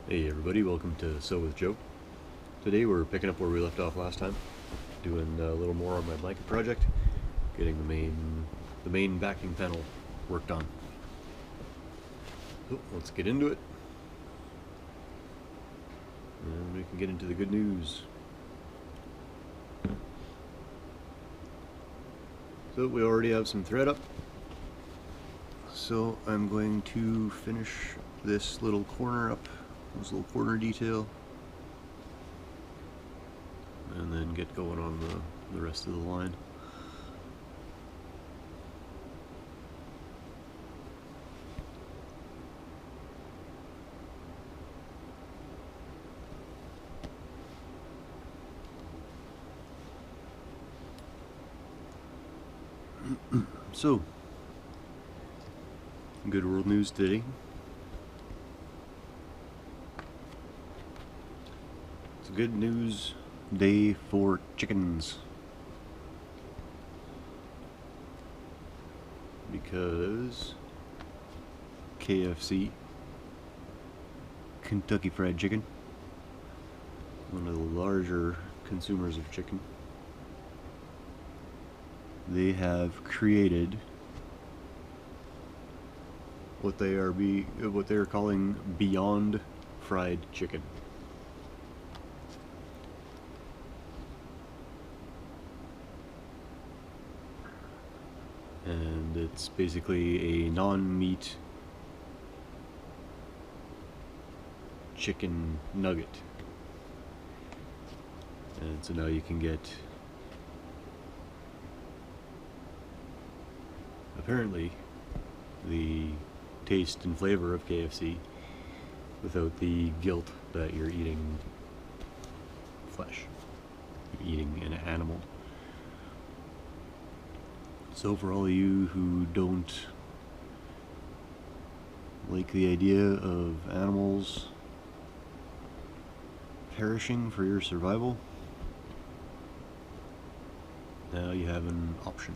Hey everybody, welcome to So with Joe. Today we're picking up where we left off last time, doing a little more on my blanket project, getting the main backing panel worked on. So let's get into it, and we can get into the good news. So we already have some thread up, so I'm going to finish this little corner up. This little corner detail, and then get going on the rest of the line. So, good world news today. It's a good news day for chickens, because KFC, Kentucky Fried Chicken, one of the larger consumers of chicken, they have created what they are calling Beyond Fried Chicken. And it's basically a non-meat chicken nugget. And so now you can get, apparently, the taste and flavor of KFC without the guilt that you're eating flesh. You're eating an animal. So for all of you who don't like the idea of animals perishing for your survival, now you have an option.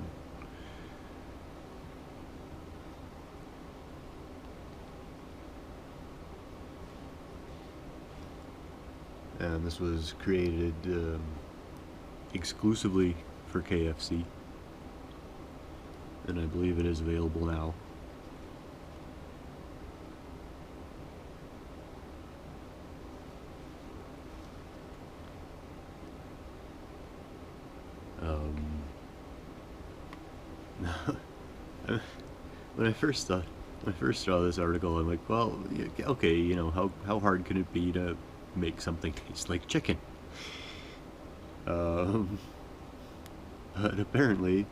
And this was created exclusively for KFC. And I believe it is available now. When I first saw this article, I'm like, well, okay, you know, how hard can it be to make something taste like chicken? But apparently,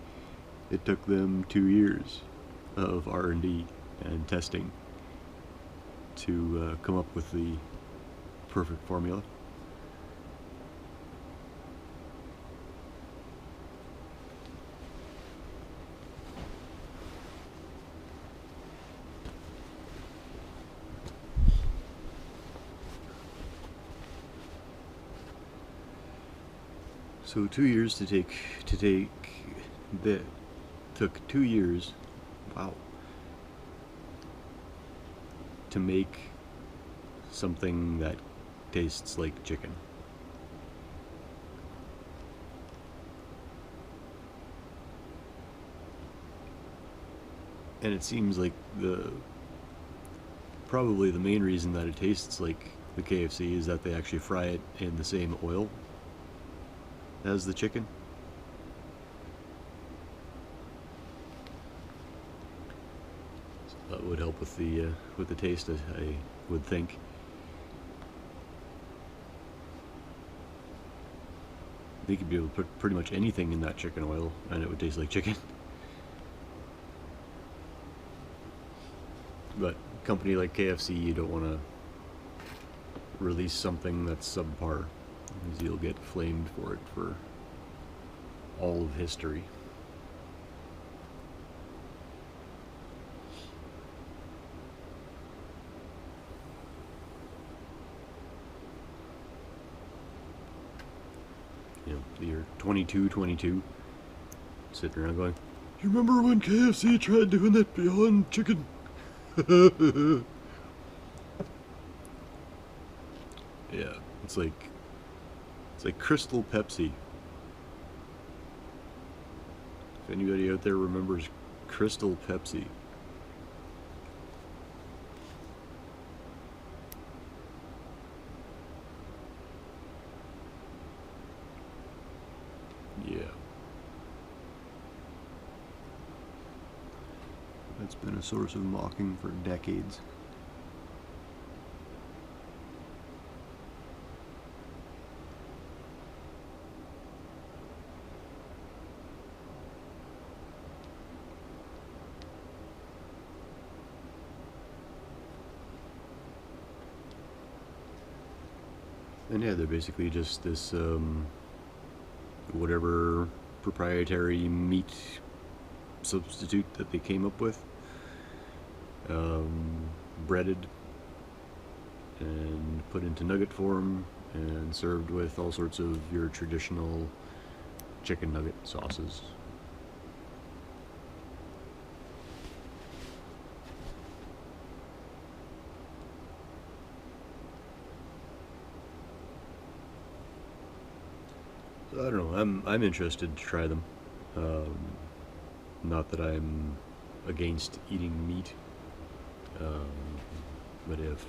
it took them 2 years of R&D and testing to come up with the perfect formula. So 2 years took 2 years, wow, to make something that tastes like chicken. And it seems like probably the main reason that it tastes like the KFC is that they actually fry it in the same oil as the chicken. So that would help with the taste, I would think. They could be able to put pretty much anything in that chicken oil and it would taste like chicken. But a company like KFC, you don't want to release something that's subpar, because you'll get flamed for it for all of history. You know, the year 2222, sitting around going, "You remember when KFC tried doing that Beyond Chicken?" Yeah, it's like Crystal Pepsi. If anybody out there remembers Crystal Pepsi. Yeah. That's been a source of mocking for decades. And yeah, they're basically just this, whatever proprietary meat substitute that they came up with, breaded and put into nugget form and served with all sorts of your traditional chicken nugget sauces. So I don't know. I'm interested to try them. Um, Not that I'm against eating meat, but if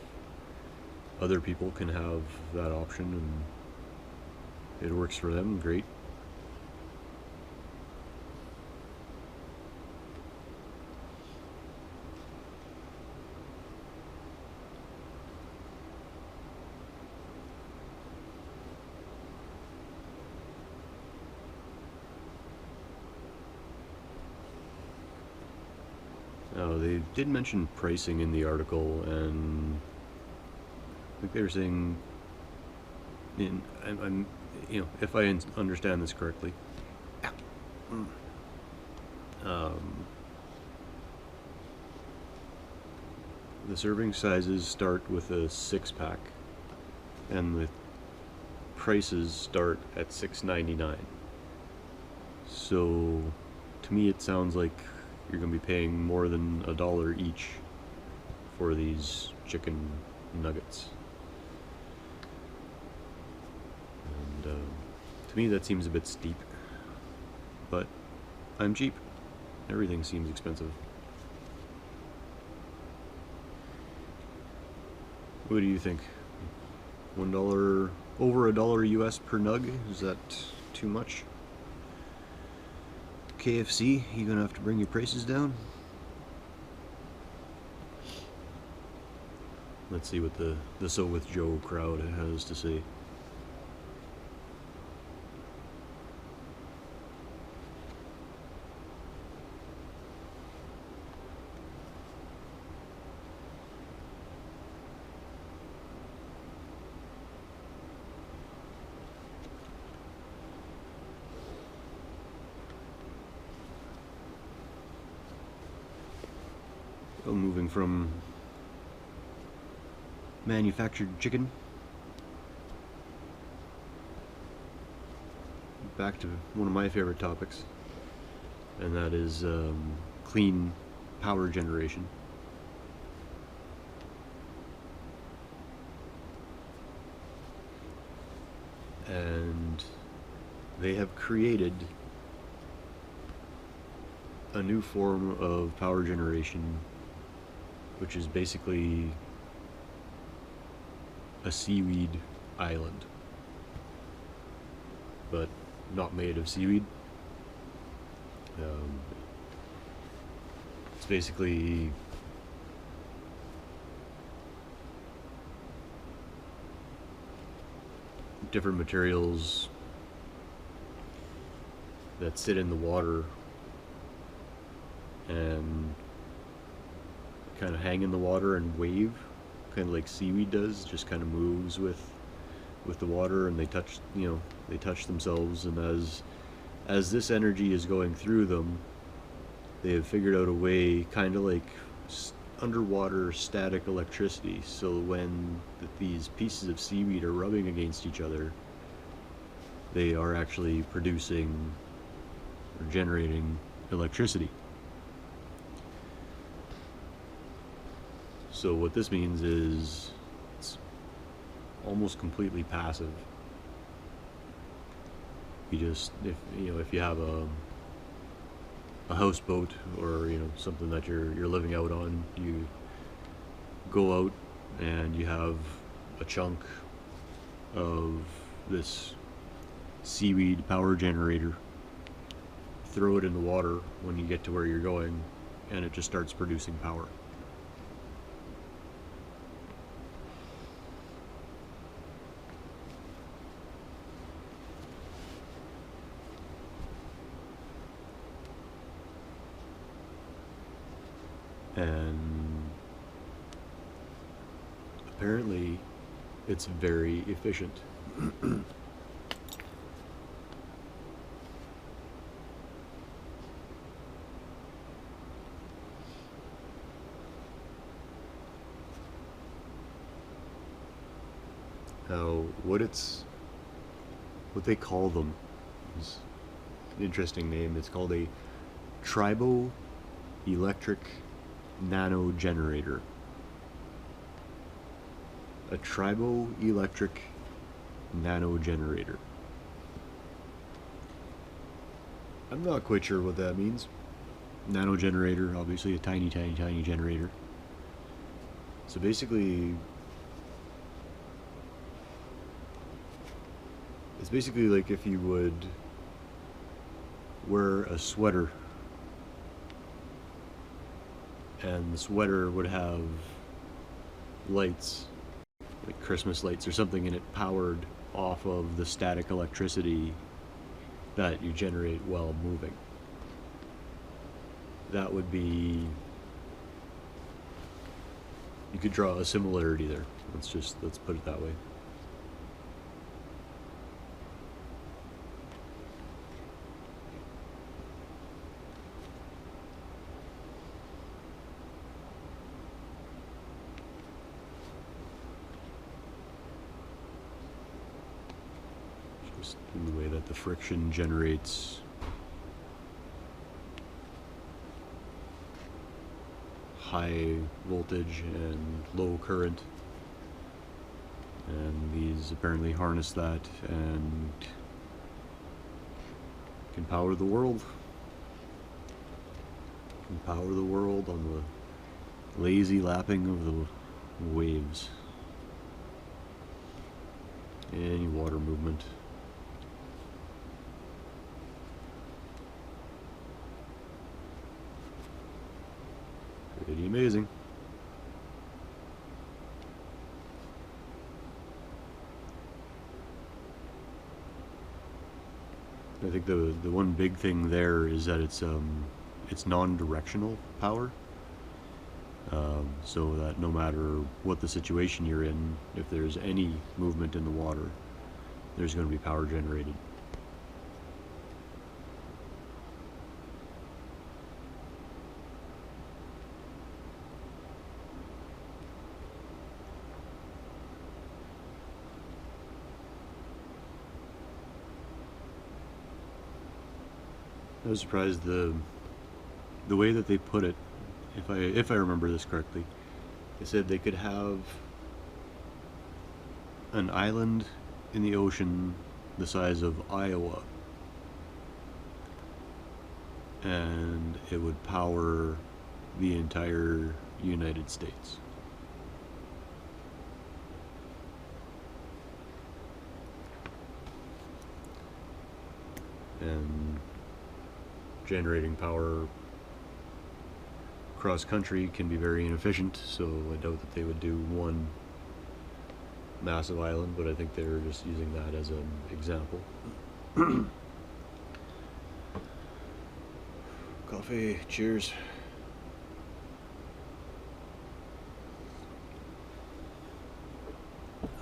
other people can have that option and it works for them, great. Oh, they did mention pricing in the article, and I think they were saying, I'm if I understand this correctly, um, the serving sizes start with a 6-pack, and the prices start at $6.99. So, to me, it sounds like you're going to be paying more than $1 each for these chicken nuggets. And to me, that seems a bit steep. But I'm cheap. Everything seems expensive. What do you think? $1, over $1 US per nug? Is that too much? KFC, you gonna have to bring your prices down? Let's see what the So With Joe crowd has to say. Well, moving from manufactured chicken back to one of my favorite topics, and that is clean power generation. And they have created a new form of power generation, which is basically a seaweed island, but not made of seaweed. It's basically different materials that sit in the water and kind of hang in the water and wave, kind of like seaweed does, just kind of moves with the water, and they touch themselves, and as this energy is going through them, they have figured out a way, kind of like underwater static electricity, so when these pieces of seaweed are rubbing against each other, they are actually producing or generating electricity. So what this means is almost completely passive. You just, if you have a houseboat, or something that you're living out on, you go out and you have a chunk of this Seaweed power generator. Throw it in the water when you get to where you're going, and it just starts producing power. And apparently it's very efficient. Now, what they call them is an interesting name. It's called a tribo-electric nano generator. A tribo-electric nano generator. I'm not quite sure what that means. Nano generator, obviously a tiny, tiny, tiny generator. So basically, it's basically like if you would wear a sweater, and the sweater would have lights, like Christmas lights or something, and it powered off of the static electricity that you generate while moving. That would be, you could draw a similarity there. Let's put it that way. Just in the way that the friction generates high voltage and low current, and these apparently harness that and can power the world. Can power the world on the lazy lapping of the waves. Any water movement. Pretty amazing. I think the one big thing there is that it's non-directional power, so that no matter what the situation you're in, if there's any movement in the water, there's going to be power generated. I was surprised the way that they put it. If I remember this correctly, they said they could have an island in the ocean the size of Iowa, and it would power the entire United States. And generating power cross country can be very inefficient, so I doubt that they would do one massive island, but I think they're just using that as an example. Coffee, cheers.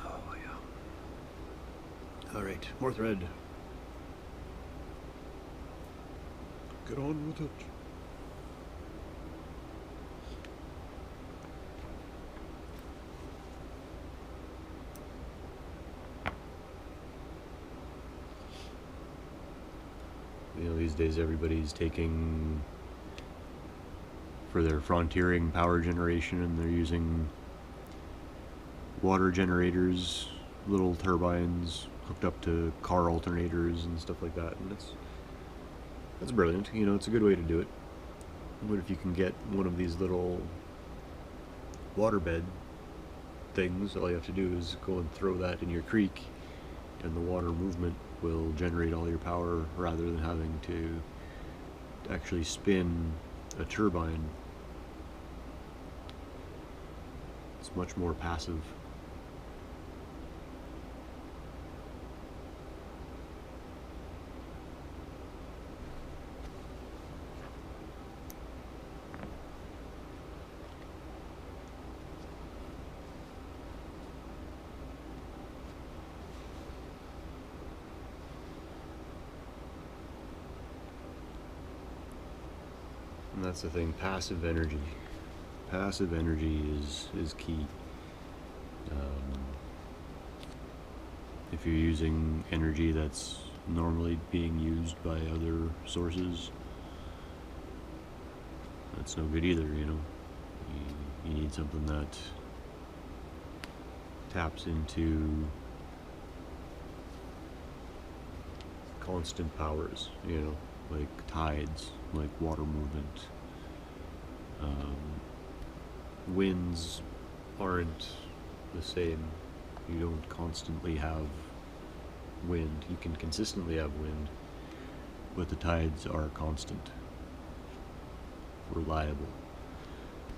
Oh yeah. Alright, more thread. Get on with it. These days everybody's taking, for their frontiering power generation, and they're using water generators little turbines hooked up to car alternators and stuff like that, and that's brilliant. You know, it's a good way to do it. But if you can get one of these little waterbed things, all you have to do is go and throw that in your creek, and the water movement will generate all your power rather than having to actually spin a turbine. It's much more passive. And that's the thing, passive energy. Passive energy is key. If you're using energy that's normally being used by other sources, that's no good either, you know. You need something that taps into constant powers, you know, like tides, like water movement. Winds aren't the same. You don't constantly have wind. You can consistently have wind, but the tides are constant, reliable.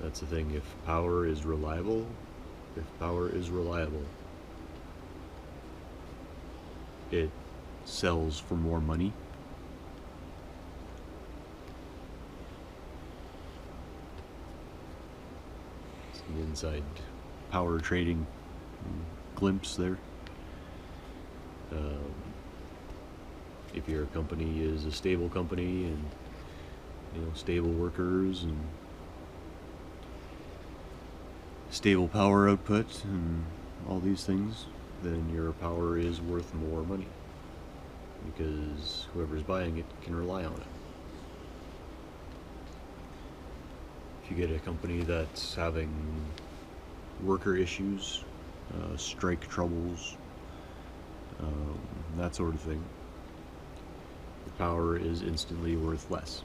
That's the thing. If power is reliable, it sells for more money. It's the inside power trading glimpse there. If your company is a stable company and, you know, stable workers and stable power output and all these things, then your power is worth more money because whoever's buying it can rely on it. If you get a company that's having worker issues, strike troubles, that sort of thing, the power is instantly worth less.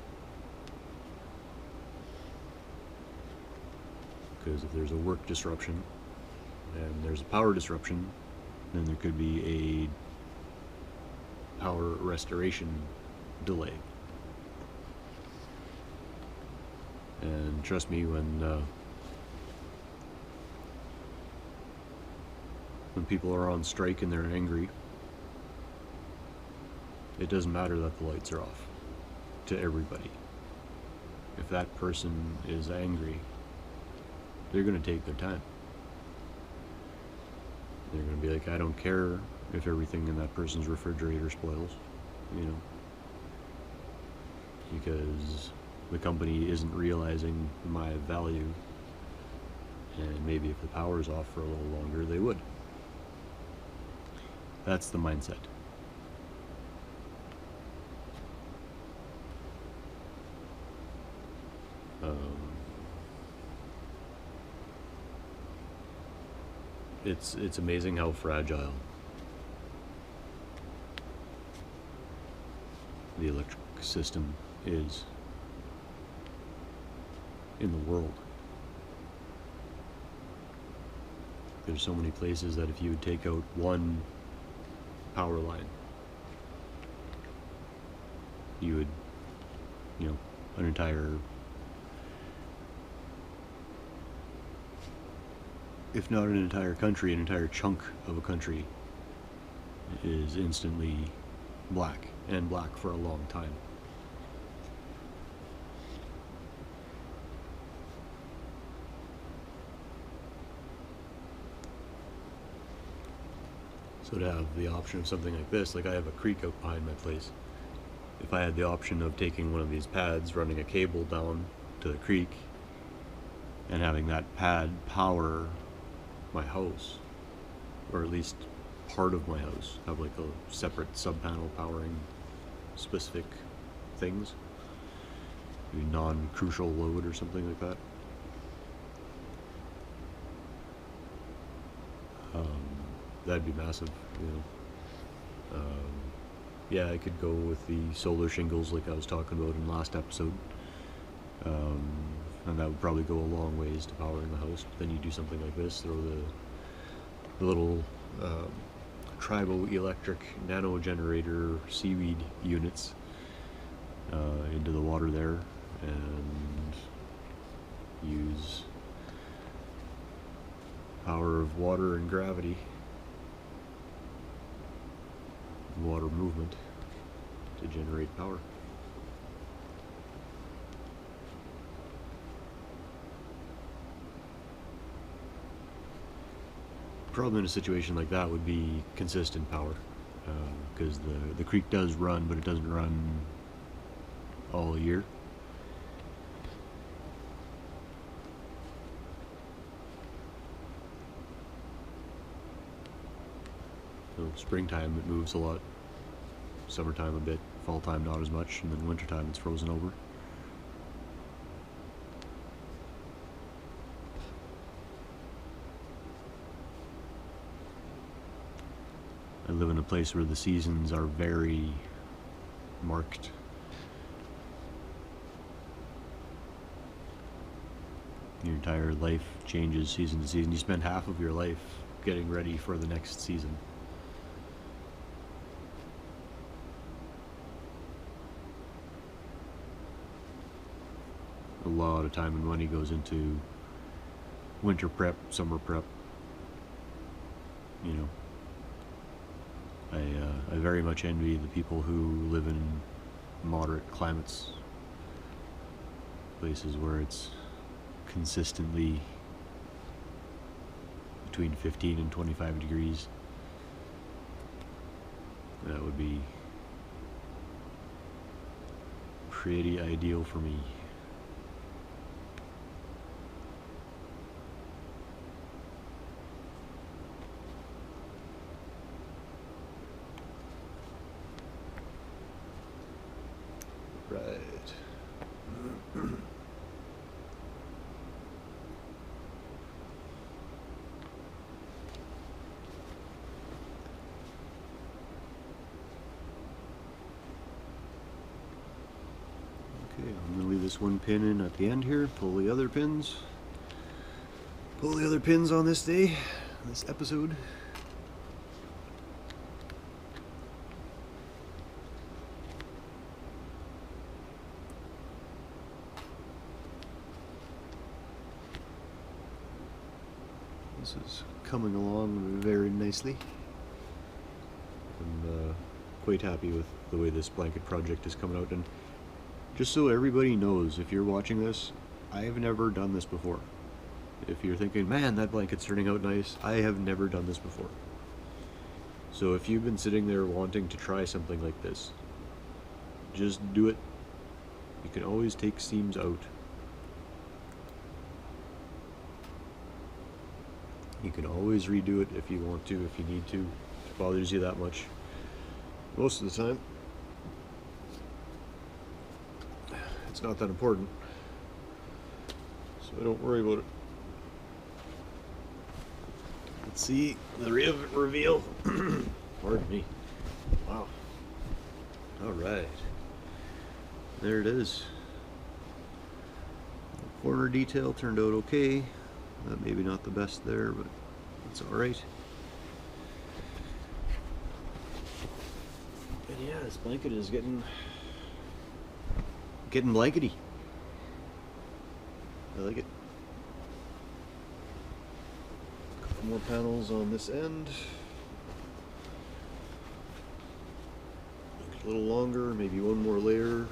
Because if there's a work disruption and there's a power disruption, then there could be a power restoration delay. And trust me, when people are on strike and they're angry, it doesn't matter that the lights are off to everybody. If that person is angry, they're going to take their time. They're going to be like, I don't care if everything in that person's refrigerator spoils, you know, because the company isn't realizing my value, and maybe if the power's off for a little longer, they would. That's the mindset. It's amazing how fragile the electric system is in the world. There's so many places that if you would take out one power line, you would, you know, an entire, if not an entire country, an entire chunk of a country is instantly black, and black for a long time. So to have the option of something like this, like I have a creek out behind my place, if I had the option of taking one of these pads, running a cable down to the creek, and having that pad power my house, or at least part of my house, have like a separate sub-panel powering specific things, maybe non-crucial load or something like that. that'd be massive, you know. Yeah, I could go with the solar shingles like I was talking about in the last episode. And that would probably go a long ways to powering the house. But then you do something like this, throw the little tribo-electric nano generator Seaweed units into the water there, and use power of water and gravity, water movement, to generate power. Problem in a situation like that would be consistent power, because the creek does run, but it doesn't run all year. So springtime it moves a lot, summertime a bit, fall time not as much, and then wintertime it's frozen over. I live in a place where the seasons are very marked. Your entire life changes season to season. You spend half of your life getting ready for the next season. A lot of time and money goes into winter prep, summer prep. You know, I very much envy the people who live in moderate climates, places where it's consistently between 15 and 25 degrees. That would be pretty ideal for me. Right. Okay, I'm going to leave this one pin in at the end here, pull the other pins. Pull the other pins on this day, this episode. This is coming along very nicely. I'm quite happy with the way this blanket project is coming out, and just so everybody knows, if you're watching this, I have never done this before. If you're thinking, man, that blanket's turning out nice, I have never done this before. So if you've been sitting there wanting to try something like this, just do it. You can always take seams out. You can always redo it if you want to, if you need to, if it bothers you that much. Most of the time, it's not that important, so don't worry about it. Let's see the reveal. Pardon me. Wow. Alright. There it is. The corner detail turned out okay. Maybe not the best there, but it's alright. And yeah, this blanket is getting blankety. I like it. A couple more panels on this end. Make it a little longer, maybe one more layer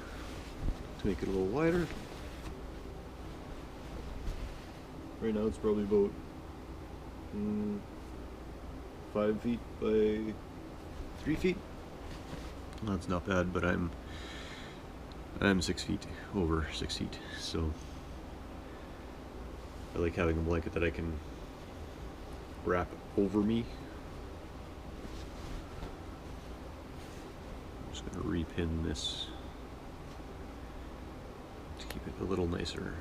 to make it a little wider. Right now it's probably about 5 feet by 3 feet. That's not bad, but I'm 6 feet, over 6 feet, so I like having a blanket that I can wrap over me. I'm just going to repin this to keep it a little nicer.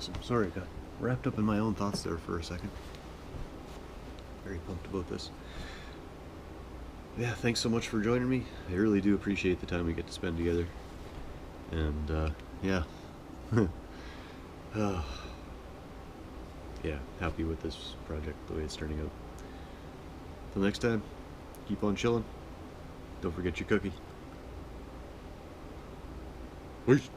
awesome. Sorry, I got wrapped up in my own thoughts there for a second. Very pumped about this. Yeah, thanks so much for joining me. I really do appreciate the time we get to spend together. And, yeah. Yeah, happy with this project, the way it's turning out. Till next time, keep on chilling. Don't forget your cookie. Peace.